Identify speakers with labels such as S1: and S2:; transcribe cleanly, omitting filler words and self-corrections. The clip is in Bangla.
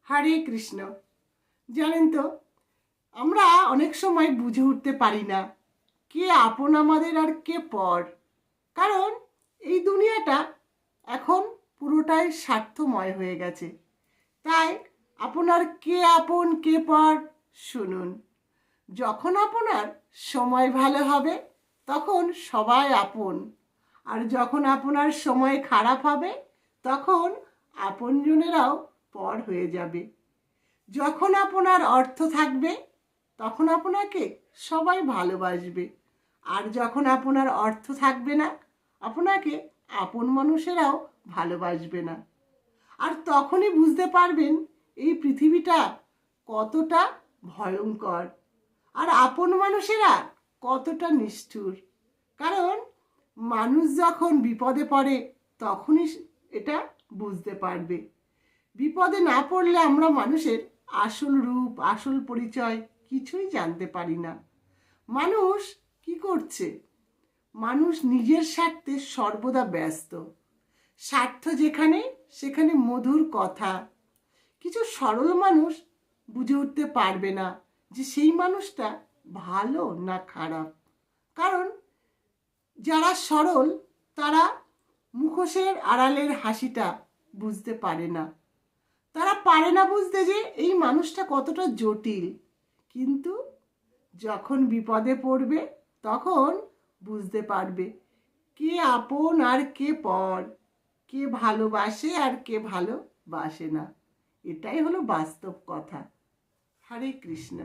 S1: হরে কৃষ্ণ। জানেন তো, আমরা অনেক সময় বুঝে উঠতে পারি না কে আপন আমাদের আর কে পর। কারণ এই দুনিয়াটা এখন পুরোটাই স্বার্থময় হয়ে গেছে। তাই আপনার কে আপন কে পর শুনুন। যখন আপনার সময় ভালো হবে তখন সবাই আপন, আর যখন আপনার সময় খারাপ হবে তখন আপনজনেরাও পর হয়ে যাবে। যখন আপনার অর্থ থাকবে তখন আপনাকে সবাই ভালোবাসবে, আর যখন আপনার অর্থ থাকবে না আপনাকে আপন মানুষেরাও ভালোবাসবে না। আর তখনই বুঝতে পারবেন এই পৃথিবীটা কতটা ভয়ঙ্কর আর আপন মানুষেরা কতটা নিষ্ঠুর। কারণ মানুষ যখন বিপদে পড়ে তখনই এটা বুঝতে পারবে। বিপদে না পড়লে আমরা মানুষের আসল রূপ আসল পরিচয় কিছুই জানতে পারি না। মানুষ কি করছে? মানুষ নিজের স্বার্থে সর্বদা ব্যস্ত। স্বার্থ যেখানে সেখানে মধুর কথা। কিছু সরল মানুষ বুঝে উঠতে পারবে না যে সেই মানুষটা ভালো না খারাপ। কারণ যারা সরল তারা মুখোশের আড়ালের হাসিটা বুঝতে পারে না। তারা পারে না বুঝতে যে এই মানুষটা কতটা জটিল। কিন্তু যখন বিপদে পড়বে তখন বুঝতে পারবে কে আপন আর কে পর, কে ভালোবাসে আর কে ভালোবাসে না। এটাই হলো বাস্তব কথা। হরে কৃষ্ণ।